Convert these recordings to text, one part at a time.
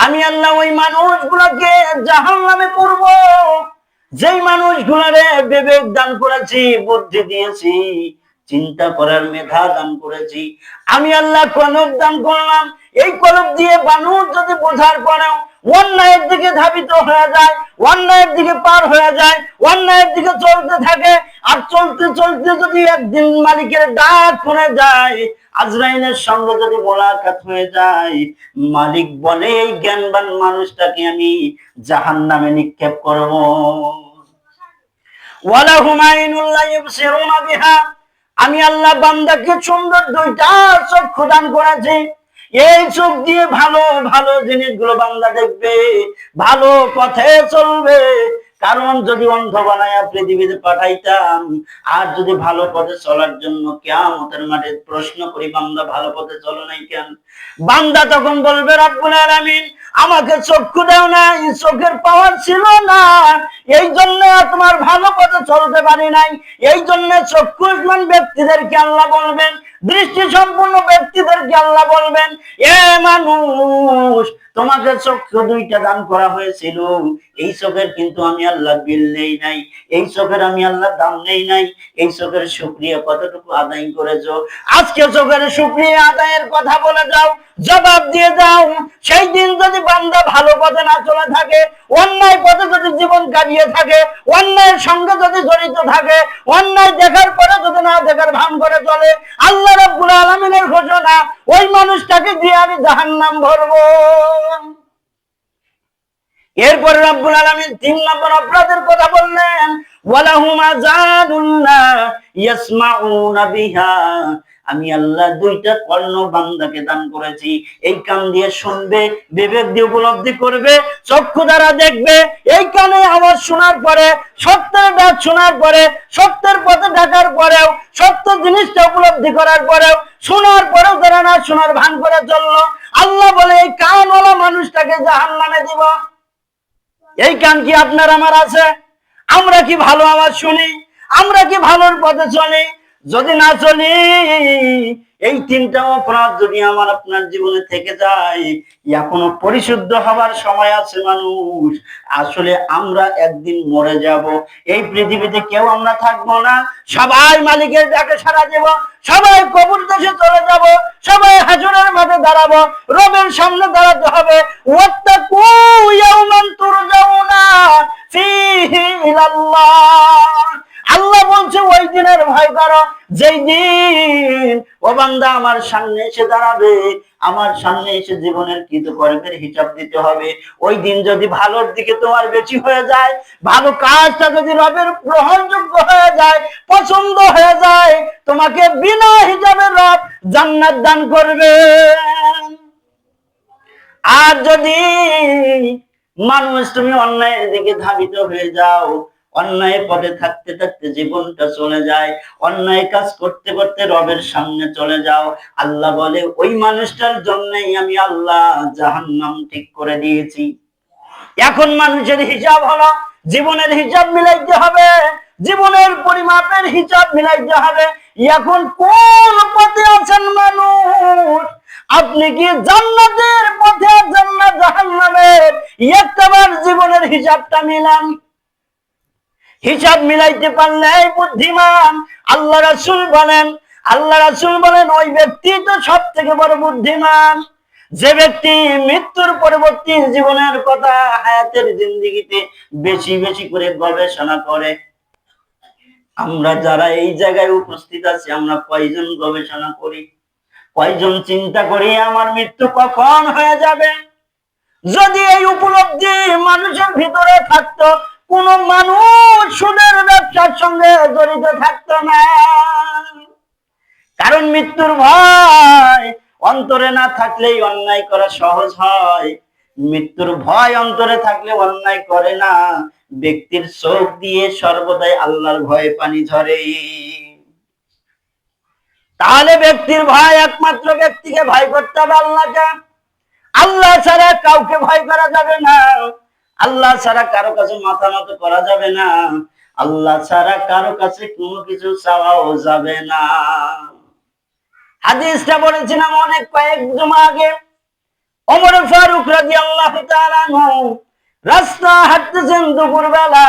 আমি আল্লাহ ওই মানুষগুলোকে জাহান্নামে পড়বো, যেই মানুষগুলারে বিবেক দান করেছি, বুদ্ধি দিয়েছি, চিন্তা করার মেধা দান করেছি। আমি আল্লাহ কলব দান করলাম, এই কলব দিয়ে মানুষ যদি বোঝার পরেও অন্যায়ের দিকে ধাবিত হয়ে যায়, অন্যায়ের দিকে পার হয়ে যায়, অন্যায়ের দিকে চলতে থাকে, আর চলতে চলতে যদি একদিন মালিকের ডাক শুনে যায়, আজরাইলের সঙ্গে যদি মোলাকাত হয়ে যায়, মালিক বলে এই জ্ঞানবান মানুষটাকে আমি জাহান্নামে নিক্ষেপ করব। ওয়ালাহুম আইনুল লা ইবসিরুনা বিহা, আমি আল্লাহ বান্দাকে সুন্দর দুইটা চক্ষু দান করেছি। এই চোখ দিয়ে ভালো ভালো জিনিসগুলো বান্দা দেখবে, ভালো পথে চলবে। কারণ যদি অন্ধ বানায়া পৃথিবীতে পাঠাইতাম, আর যদি ভালো পথে চলার জন্য কিয়ামতের মাঠে প্রশ্ন করি, বান্দা ভালো পথে চলো নাই কেন? বান্দা তখন বলবে রব্বুল আলামিন আমাকে চক্ষু দাও নাই, চোখের পাওয়ার ছিল না, এই জন্য তোমার ভালো পথে চলতে পারি নাই। এই জন্য চক্ষুষ্মান ব্যক্তিদেরকে আল্লাহ বলবেন, দৃষ্টি সম্পূর্ণ ব্যক্তিদেরকে আল্লাহ বলবেন, এ মানুষ তোমাকে চক্ষু দুইটা দান করা হয়েছিল, এই চোখের কিন্তু আমি আল্লাহ বিল নেই নাই, এই চোখের আমি আল্লাহ দাম নেই নাই। এই চোখের শুকরিয়া কতটুকু আদায় করেছো? আজকে চোখের শুকরিয়া আদায়ের কথা বলে যাও, জবাব দিয়ে যাও। সেই দিন যদি বান্দা ভালো পথে না চলে থাকে, অন্যায় পথে যদি জীবন কাটিয়ে থাকে, অন্যায়ের সঙ্গে যদি জড়িত থাকে, অন্যায় দেখার পরে যদি না দেখার ভান করে চলে, আল্লাহ রাব্বুল আলামিনের ঘোষণা, ওই মানুষটাকে দিয়ে আমি জাহান্নাম ভরবো। এরপরে রব্বুল আলামিন 3 নম্বর অপরাধের কথা বললেন, ওয়ালাহুম আযানুন লা ইয়াসমাউনা বিহা, আমি আল্লাহ দুইটা কর্ণ বান্দাকে দান করেছি। এই কান দিয়ে শুনবে, বিবেক দিয়ে উপলব্ধি করবে, চক্ষু দ্বারা দেখবে, এই কানে আওয়াজ শোনার পরে, সত্যের ডাক শোনার পরে, সত্যের পথে ডাকার পরেও, সত্য জিনিসটা উপলব্ধি করার পরেও, শোনার পরেও যারা না শোনার ভান করে চললো, আল্লাহ বলে এই কানওয়ালা মানুষটাকে জাহান্নামে দিব। এই কান কি আপনার আমার আছে? আমরা কি ভালো আওয়াজ শুনি? আমরা কি ভালোর পথে চলি? যদি না চলি, এই 3টা অপরাধ যদি আমার আপনার জীবনে থেকে যায়, এখনো পরিশুদ্ধ হবার সময় আছে। মানুষ আসলে আমরা একদিন মরে যাব, এই পৃথিবীতে কেউ আমরা থাকবো না, সবাই মালিকের ডাকে সাড়া দেব, সবাই কবর দেশে চলে যাব, সবাই হাসরের মাঠে দাঁড়াবো, রবের সামনে দাঁড়াতে হবে। ওয়াত্তাকু ইয়াওমান তুরজাউনা ফীহি ইলাল্লাহ, আল্লাহ বলছে ওই দিনের ভয় করো, যেই দিন ও বান্দা আমার সামনে এসে দাঁড়াবে, আমার সামনে এসে জীবনের কৃতকর্মের হিসাব দিতে হবে। ওই দিন যদি ভালোর দিকে তোমার বেশি হয়ে যায়, ভালো কাজটা যদি রবের গ্রহণযোগ্য হয়ে যায়, পছন্দ হয়ে যায়, তোমাকে বিনা হিসাবে রব জান্নাত দান করবে। আর যদি মানুষ তুমি অন্যায়ের দিকে ধাবিত হয়ে যাও, অন্যায় পথে থাকতে থাকতে জীবনটা চলে যায়, অন্যায় কাজ করতে করতে রবের সামনে চলে যাও, আল্লাহ বলে ওই মানুষটার জন্যই আমি আল্লাহ জাহান্নাম ঠিক করে দিয়েছি। এখন মানুষের হিসাব হলো, জীবনের হিসাব মিলাইতে হবে, জীবনের পরিমাপের হিসাব মিলাইতে হবে। এখন কোন পথে আছেন মানুষ? আপনি কি জান্নাতের পথে আছেন না জাহান্নামের? একবার জীবনের হিসাবটা মিলান। হিসাব মিলাইতে পারলে বুদ্ধিমান। আল্লাহ রাসূল বলেন ওই ব্যক্তি তো সব থেকে বড় বুদ্ধিমান, যে ব্যক্তি মৃত্যুর পরবর্তী জীবনের কথা, হায়াতের জিন্দেগিতে বেশি বেশি করে গবেষণা করে। আমরা যারা এই জায়গায় উপস্থিত আছি, আমরা কয়জন গবেষণা করি? কয়জন চিন্তা করি আমার মৃত্যু কখন হয়ে যাবে? যদি এই উপলব্ধি মানুষের ভিতরে থাকতো, কোন মানুষ সুদের ব্যবসার সঙ্গে জড়িত থাকতো না। কারণ মৃত্যুর ভয় অন্তরে না থাকলেই অন্যায় করা সহজ হয়। মৃত্যুর ভয় অন্তরে থাকলে অন্যায় করে না। ব্যক্তির চোখ দিয়ে সর্বদাই আল্লাহর ভয়ে পানি ঝরে। তাহলে ব্যক্তির ভয়, একমাত্র ব্যক্তিকে ভয় করতে হবে আল্লাহকে। আল্লাহ ছাড়া কাউকে ভয় করা যাবে না, আল্লাহ ছাড়া কারো কাছে মাথা নত করা যাবে না, আল্লাহ ছাড়া কারো কাছে কোনো কিছু চাওয়াও যাবে না। হাদিসটা বলেছিলাম অনেক কয়েক জুমা আগে। ওমর ফারুক রাদিয়াল্লাহু তাআলা আনহু রাস্তা হাঁটতেছেন দুপুরবেলা,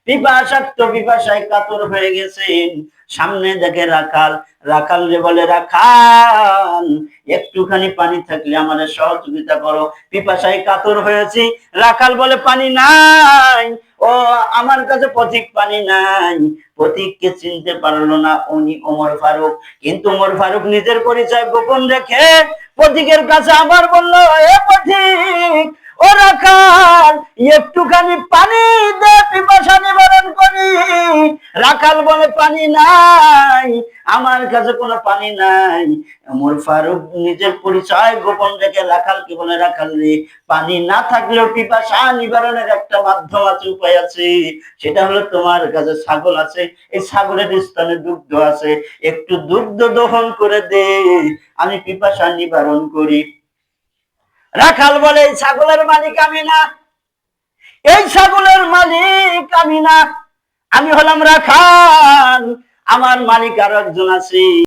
পিপাসায় কাতর হয়ে গেছেন। সামনে দেখে রাখাল, রাখাল রে বলে, রাখাল একটুখানি পানি থাকলে আমাদের সহযোগিতা করো, পিপাসায় কাতর হয়েছি। রাখাল বলে, পানি নাই। ও আমার কাছে পথিক পানি নাই। পথিককে চিনতে পারলো না, উনি ওমর ফারুক। কিন্তু ওমর ফারুক নিজের পরিচয় গোপন রেখে পথিকের কাছে আবার বলল, এ পথিক, ও রাখাল, একটুখানি পানি দে, পিপাসা নিবারণ করি। রাখাল বলে, পানি নাই, আমার কাছে কোনো পানি নাই। ওমর ফারুক নিজের পরিচয় গোপন রেখে রাখালকে বলে, রাখাল রে, পানি না থাকলেও পিপাসা নিবারণের একটা মাধ্যম আছে, উপায় আছে। সেটা হলো তোমার কাছে ছাগল আছে, এই ছাগলের স্তনে দুগ্ধ আছে, একটু দুগ্ধ দহন করে দে, আমি পিপাসা নিবারণ করি। রাখাল বলে, এই ছাগলের মালিক আমি না, এই ছাগলের মালিক আমি না, আমি হলাম রাখাল, আমার মালিক আরো একজন আছে।